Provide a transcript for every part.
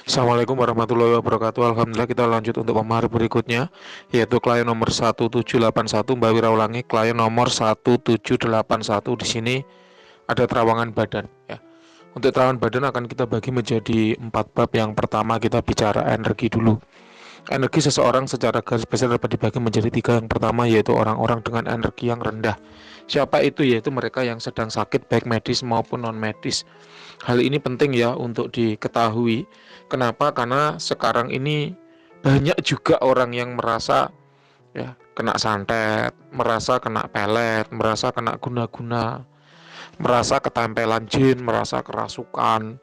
Assalamualaikum warahmatullahi wabarakatuh. Alhamdulillah, kita lanjut untuk pemahari berikutnya, yaitu klien nomor 1781. Mbak Wira ulangi, klien nomor 1781. Di sini ada terawangan badan ya. Untuk terawangan badan akan kita bagi menjadi 4 bab. Yang pertama kita bicara energi dulu. Energi seseorang secara garis besar dapat dibagi menjadi 3. Yang pertama yaitu orang-orang dengan energi yang rendah. Siapa itu? Yaitu mereka yang sedang sakit, baik medis maupun non medis. Hal ini penting ya untuk diketahui. Kenapa? Karena sekarang ini banyak juga orang yang merasa ya kena santet, merasa kena pelet, merasa kena guna-guna, merasa ketempelan jin, merasa kerasukan,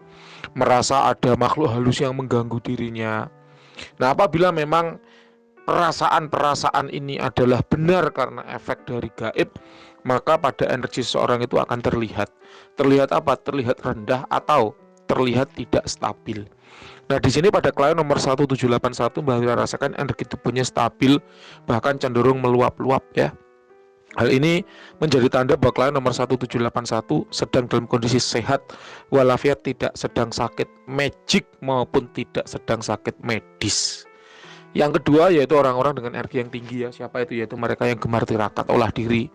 merasa ada makhluk halus yang mengganggu dirinya. Nah, apabila memang perasaan-perasaan ini adalah benar karena efek dari gaib, maka pada energi seseorang itu akan terlihat. Terlihat apa? Terlihat rendah atau terlihat tidak stabil. Nah, di sini pada klien nomor 1781 Mbak Wira rasakan energi tubuhnya stabil, bahkan cenderung meluap-luap ya. Hal ini menjadi tanda bahwa klien nomor 1781 sedang dalam kondisi sehat walafiat, tidak sedang sakit magic maupun tidak sedang sakit medis. Yang kedua yaitu orang-orang dengan energi yang tinggi ya. Siapa itu? Yaitu mereka yang gemar tirakat olah diri,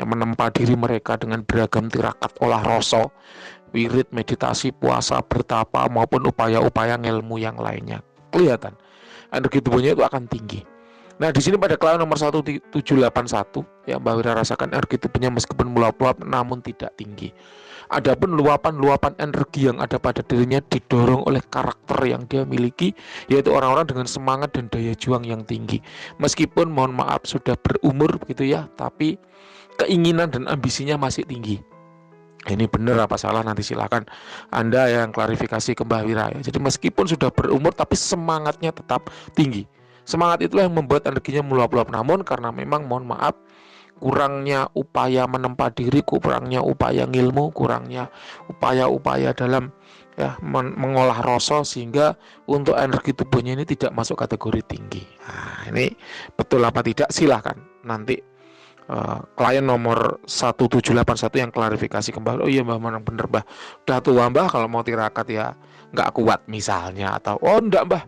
yang menempa diri mereka dengan beragam tirakat olah rasa, wirid, meditasi, puasa, bertapa maupun upaya-upaya ilmu yang lainnya. Kelihatan energi tubuhnya itu akan tinggi. Nah, di sini pada klien nomor 1781 ya, Mbak Wira rasakan energi tubuhnya meskipun meluap-luap namun tidak tinggi. Adapun luapan-luapan energi yang ada pada dirinya didorong oleh karakter yang dia miliki, yaitu orang-orang dengan semangat dan daya juang yang tinggi. Meskipun mohon maaf sudah berumur begitu ya, tapi keinginan dan ambisinya masih tinggi. Ini benar apa salah nanti silakan Anda yang klarifikasi ke Mbak Wira ya. Jadi meskipun sudah berumur tapi semangatnya tetap tinggi. Semangat itulah yang membuat energinya meluap-luap. Namun karena memang mohon maaf kurangnya upaya menempa diri, kurangnya upaya ngilmu, kurangnya upaya-upaya dalam ya mengolah rasa, sehingga untuk energi tubuhnya ini tidak masuk kategori tinggi. Nah, ini betul apa tidak silahkan nanti klien nomor 1781 yang klarifikasi kembali. Oh iya Mbah, mana bener Mbah, udah tua Mbah, kalau mau tirakat ya nggak kuat misalnya, atau oh enggak Mbah,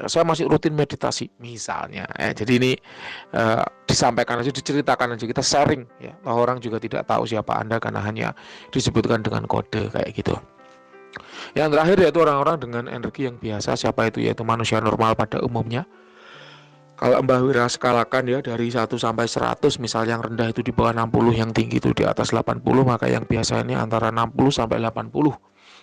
saya masih rutin meditasi misalnya. Jadi ini disampaikan aja, diceritakan aja, kita sharing ya. Orang juga tidak tahu siapa Anda karena hanya disebutkan dengan kode kayak gitu. Yang terakhir yaitu orang-orang dengan energi yang biasa. Siapa itu? Yaitu manusia normal pada umumnya. Kalau Mbah Wira skalakan ya dari 1 sampai 100, misal yang rendah itu di bawah 60, yang tinggi itu di atas 80, maka yang biasa ini antara 60 sampai 80.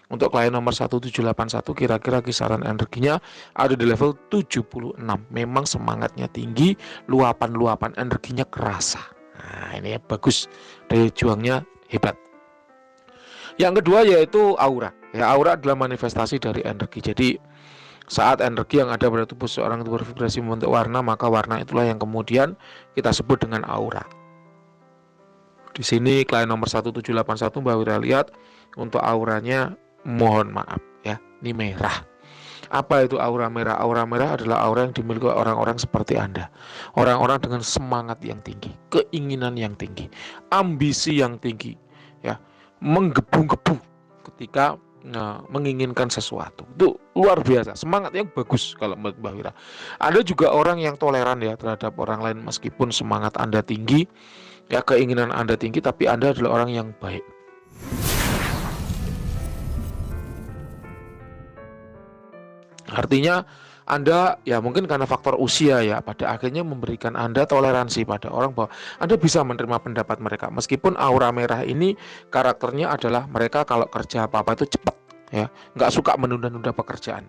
Untuk klien nomor 1781 kira-kira kisaran energinya ada di level 76. Memang semangatnya tinggi, luapan-luapan energinya kerasa. Nah, ini ya bagus, daya juangnya hebat. Yang kedua yaitu aura. Ya, aura adalah manifestasi dari energi. Jadi saat energi yang ada pada tubuh seorang itu bervibrasi membentuk warna, maka warna itulah yang kemudian kita sebut dengan aura. Di sini klien nomor 1781 Mbak Wira lihat untuk auranya mohon maaf ya, ini merah. Apa itu aura merah? Aura merah adalah aura yang dimiliki orang-orang seperti Anda. Orang-orang dengan semangat yang tinggi, keinginan yang tinggi, ambisi yang tinggi ya, menggebu-gebu ketika menginginkan sesuatu. Itu luar biasa, semangat yang bagus kalau menurut Mbak Wira. Ada juga orang yang toleran ya terhadap orang lain, meskipun semangat Anda tinggi ya, keinginan Anda tinggi, tapi Anda adalah orang yang baik. Artinya Anda ya mungkin karena faktor usia ya, pada akhirnya memberikan Anda toleransi pada orang bahwa Anda bisa menerima pendapat mereka. Meskipun aura merah ini karakternya adalah mereka kalau kerja apa-apa itu cepat ya, nggak suka menunda-nunda pekerjaan.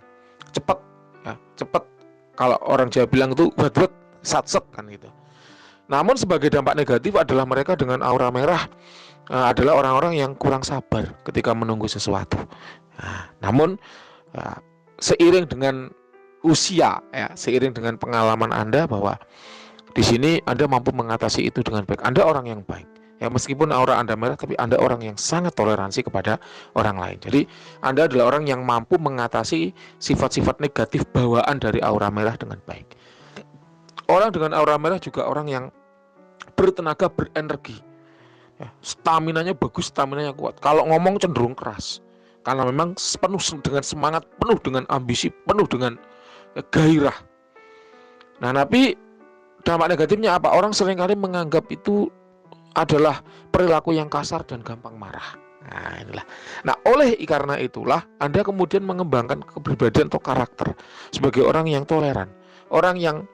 Cepat ya, cepat. Kalau orang Jawa bilang itu buat sat-set kan gitu. Namun sebagai dampak negatif adalah mereka dengan aura merah adalah orang-orang yang kurang sabar ketika menunggu sesuatu. Namun seiring dengan usia ya, seiring dengan pengalaman Anda bahwa di sini Anda mampu mengatasi itu dengan baik. Anda orang yang baik. Ya, meskipun aura Anda merah, tapi Anda orang yang sangat toleransi kepada orang lain. Jadi Anda adalah orang yang mampu mengatasi sifat-sifat negatif bawaan dari aura merah dengan baik. Orang dengan aura merah juga orang yang bertenaga, berenergi ya, staminanya bagus, staminanya kuat. Kalau ngomong cenderung keras, karena memang penuh dengan semangat, penuh dengan ambisi, penuh dengan gairah. Nah, tapi dampak negatifnya apa? Orang seringkali menganggap itu adalah perilaku yang kasar dan gampang marah. Nah, inilah. Nah, karena itulah Anda kemudian mengembangkan kepribadian atau karakter sebagai orang yang toleran, orang yang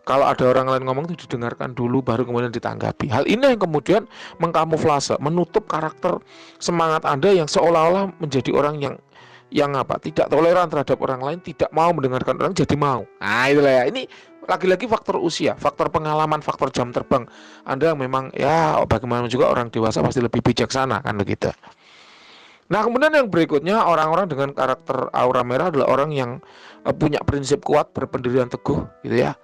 kalau ada orang lain ngomong itu didengarkan dulu baru kemudian ditanggapi. Hal ini yang kemudian mengkamuflase, menutup karakter semangat Anda yang seolah-olah menjadi orang yang tidak toleran terhadap orang lain, tidak mau mendengarkan orang jadi mau. Nah, itulah ya. Ini lagi-lagi faktor usia, faktor pengalaman, faktor jam terbang. Anda memang ya bagaimana juga orang dewasa pasti lebih bijaksana kan begitu. Nah, kemudian yang berikutnya, orang-orang dengan karakter aura merah adalah orang yang punya prinsip kuat, berpendirian teguh gitu ya.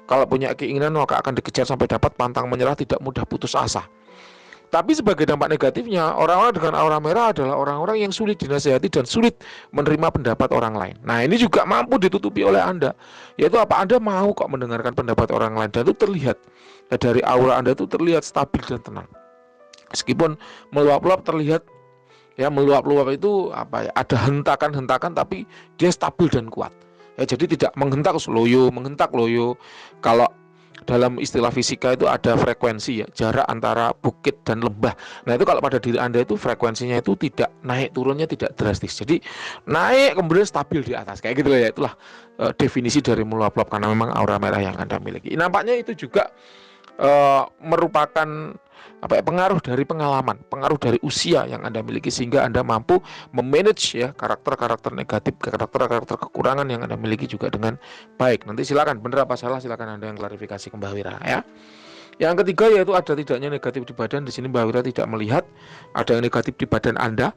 Kalau punya keinginan maka akan dikejar sampai dapat, pantang menyerah, tidak mudah putus asa. Tapi sebagai dampak negatifnya, orang-orang dengan aura merah adalah orang-orang yang sulit dinasihati dan sulit menerima pendapat orang lain. Nah, ini juga mampu ditutupi oleh Anda. Yaitu apa? Anda mau kok mendengarkan pendapat orang lain, dan itu terlihat dari aura Anda itu terlihat stabil dan tenang. Meskipun meluap-luap terlihat ya, meluap-luap itu apa ya? Ada hentakan-hentakan tapi dia stabil dan kuat. Ya, jadi tidak menghentak loyo. Kalau dalam istilah fisika itu ada frekuensi ya, jarak antara bukit dan lembah. Nah, itu kalau pada diri Anda itu frekuensinya itu tidak naik turunnya tidak drastis. Jadi naik kemudian stabil di atas. Kayak gitu ya. Itulah definisi dari meluap-luap karena memang aura merah yang Anda miliki. Nampaknya itu juga merupakan pengaruh dari pengalaman, pengaruh dari usia yang Anda miliki sehingga Anda mampu memanage ya karakter-karakter negatif, karakter-karakter kekurangan yang Anda miliki juga dengan baik. Nanti silakan benar apa salah silakan Anda yang klarifikasi ke Mbak Wira ya. Yang ketiga yaitu ada tidaknya negatif di badan. Di sini Mbak Wira tidak melihat ada yang negatif di badan Anda.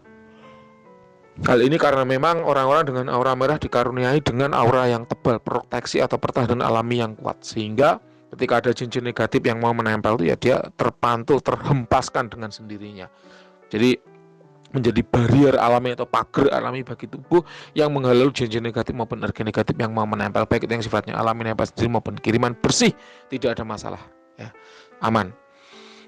Hal ini karena memang orang-orang dengan aura merah dikaruniai dengan aura yang tebal, proteksi atau pertahanan alami yang kuat, sehingga ketika ada cincin negatif yang mau menempel itu ya dia terpantul, terhempaskan dengan sendirinya. Jadi menjadi barrier alami atau pagar alami bagi tubuh yang menghalau cincin negatif maupun energi negatif yang mau menempel, baik itu yang sifatnya alami nempel sendiri maupun kiriman bersih, tidak ada masalah ya, aman.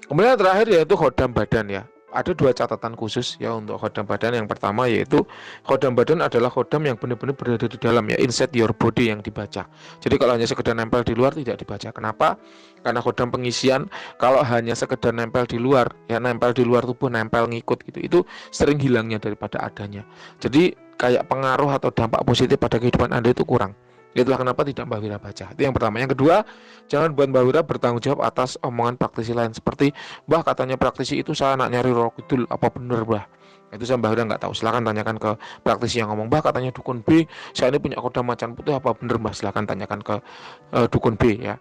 Kemudian yang terakhir yaitu khodam badan ya. Ada dua catatan khusus ya untuk khodam badan. Yang pertama yaitu khodam badan adalah khodam yang benar-benar berada di dalam ya, inside your body yang dibaca. Jadi kalau hanya sekedar nempel di luar tidak dibaca. Kenapa? Karena khodam pengisian kalau hanya sekedar nempel di luar ya, nempel di luar tubuh, nempel ngikut gitu, itu sering hilangnya daripada adanya. Jadi kayak pengaruh atau dampak positif pada kehidupan Anda itu kurang. Itulah kenapa tidak Mbak Wira baca. Itu yang pertama. Yang kedua, jangan buat Mbak Wira bertanggung jawab atas omongan praktisi lain seperti, "Mbah katanya praktisi itu saya nak nyari roh kidul, apa bener Mbah?" Itu saya Mbak Wira nggak tahu. Silakan tanyakan ke praktisi yang ngomong, "Mbah katanya dukun B, saya ini punya kodam macan putih, apa bener Mbah?" Silakan tanyakan ke dukun B ya.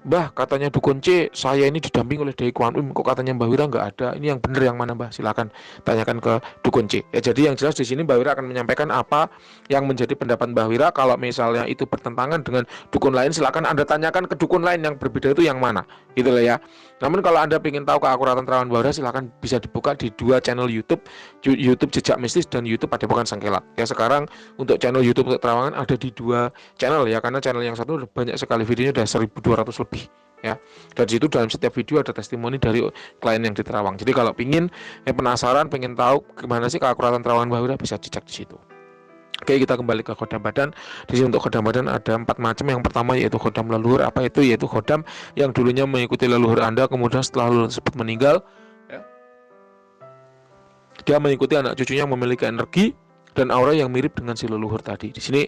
"Mbah katanya dukun C, saya ini didamping oleh Dai Kuan Im, kok katanya Mbak Wira nggak ada. Ini yang benar yang mana Mbah?" Silakan tanyakan ke dukun C. Ya, jadi yang jelas di sini Mbak Wira akan menyampaikan apa yang menjadi pendapat Mbak Wira. Kalau misalnya itu bertentangan dengan dukun lain, silakan Anda tanyakan ke dukun lain yang berbeda itu yang mana. Gitu lah ya. Namun kalau Anda ingin tahu keakuratan terawan Mbak Wira, silakan bisa dibuka di dua channel YouTube, YouTube Jejak Mistis dan YouTube Padepokan Sengkelak. Ya, sekarang untuk channel YouTube untuk terawangan ada di dua channel ya, karena channel yang satu banyak sekali videonya, udah 1200 lebih ya. Dari situ dalam setiap video ada testimoni dari klien yang di Terawang. Jadi kalau penasaran, pengen tahu gimana sih keakuratan terawangan Mbak Wira, bisa cek di situ. Oke, kita kembali ke khodam badan. Di sini untuk khodam badan ada 4 macam. Yang pertama yaitu khodam leluhur. Apa itu? Yaitu khodam yang dulunya mengikuti leluhur Anda, kemudian setelah leluhur tersebut meninggal ya, dia mengikuti anak cucunya yang memiliki energi dan aura yang mirip dengan si leluhur tadi. Di sini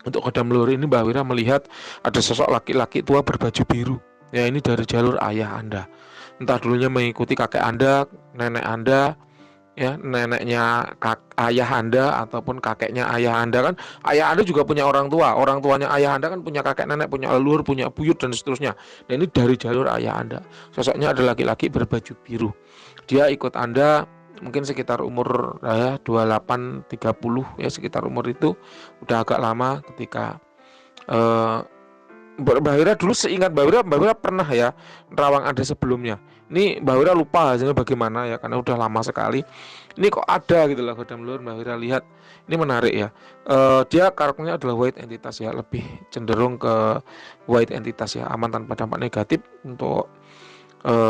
untuk khodam leluhur ini Mbak Wira melihat ada sosok laki-laki tua berbaju biru. Ya, ini dari jalur ayah Anda. Entah dulunya mengikuti kakek Anda, nenek Anda, ya, neneknya ayah Anda ataupun kakeknya ayah Anda kan. Ayah Anda juga punya orang tua. Orang tuanya ayah Anda kan punya kakek nenek, punya leluhur, punya buyut dan seterusnya. Dan ini dari jalur ayah Anda. Sosoknya ada laki-laki berbaju biru. Dia ikut Anda mungkin sekitar umur 28 30 ya, sekitar umur itu udah agak lama ketika Mbak Wira dulu seingat Mbak Wira pernah ya nerawang ada sebelumnya. Ini Mbak Wira lupa hasilnya bagaimana ya karena udah lama sekali. Ini kok ada gitu lah kodam leluhur. Mbak Wira lihat ini menarik ya. Dia karakternya adalah white entitas ya, lebih cenderung ke white entitas ya, aman tanpa dampak negatif. Untuk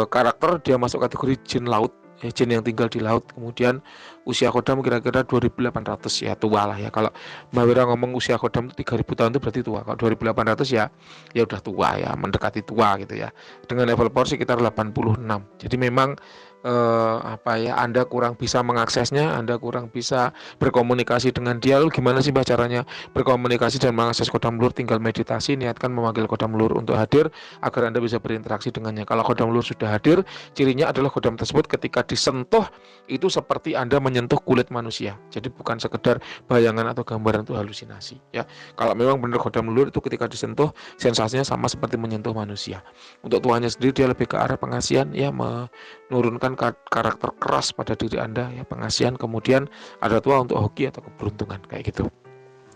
karakter dia masuk kategori jin laut ya, jin yang tinggal di laut. Kemudian usia kodam kira-kira 2800 ya, tua lah ya. Kalau Mbak Wira ngomong usia kodam itu 3000 tahun itu berarti tua. Kalau 2800 ya ya udah tua ya, mendekati tua gitu ya. Dengan level power sekitar 86. Jadi memang Anda kurang bisa mengaksesnya, Anda kurang bisa berkomunikasi dengan dia. Lalu gimana sih Mbak caranya berkomunikasi dan mengakses kodam leluhur? Tinggal meditasi, niatkan memanggil kodam leluhur untuk hadir agar Anda bisa berinteraksi dengannya. Kalau kodam leluhur sudah hadir, cirinya adalah kodam tersebut ketika disentuh itu seperti Anda menyentuh kulit manusia. Jadi bukan sekedar bayangan atau gambaran, itu halusinasi ya. Kalau memang benar kodam leluhur itu ketika disentuh sensasinya sama seperti menyentuh manusia. Untuk tuanya sendiri dia lebih ke arah pengasihan ya, menurunkan karakter keras pada diri Anda ya, pengasihan. Kemudian ada tua untuk hoki atau keberuntungan kayak gitu.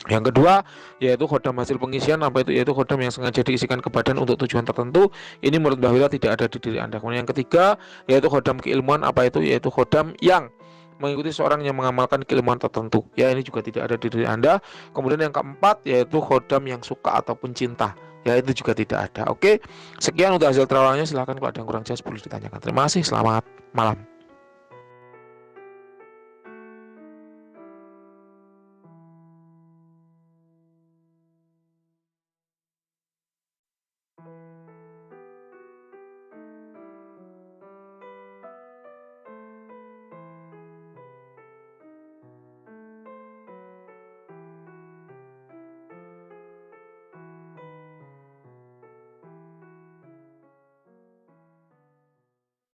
Yang kedua yaitu kodam hasil pengisian, apa itu? Yaitu kodam yang sengaja diisikan ke badan untuk tujuan tertentu. Ini menurut Mbak Wira tidak ada di diri Anda. Kemudian yang ketiga yaitu kodam keilmuan, apa itu? Yaitu kodam yang mengikuti seorang yang mengamalkan keilmuan tertentu. Ya, ini juga tidak ada di diri Anda. Kemudian yang keempat yaitu kodam yang suka ataupun cinta. Ya, itu juga tidak ada. Oke, sekian untuk hasil terawangnya. Silahkan kalau ada yang kurang jelas boleh ditanyakan. Terima kasih, selamat malam.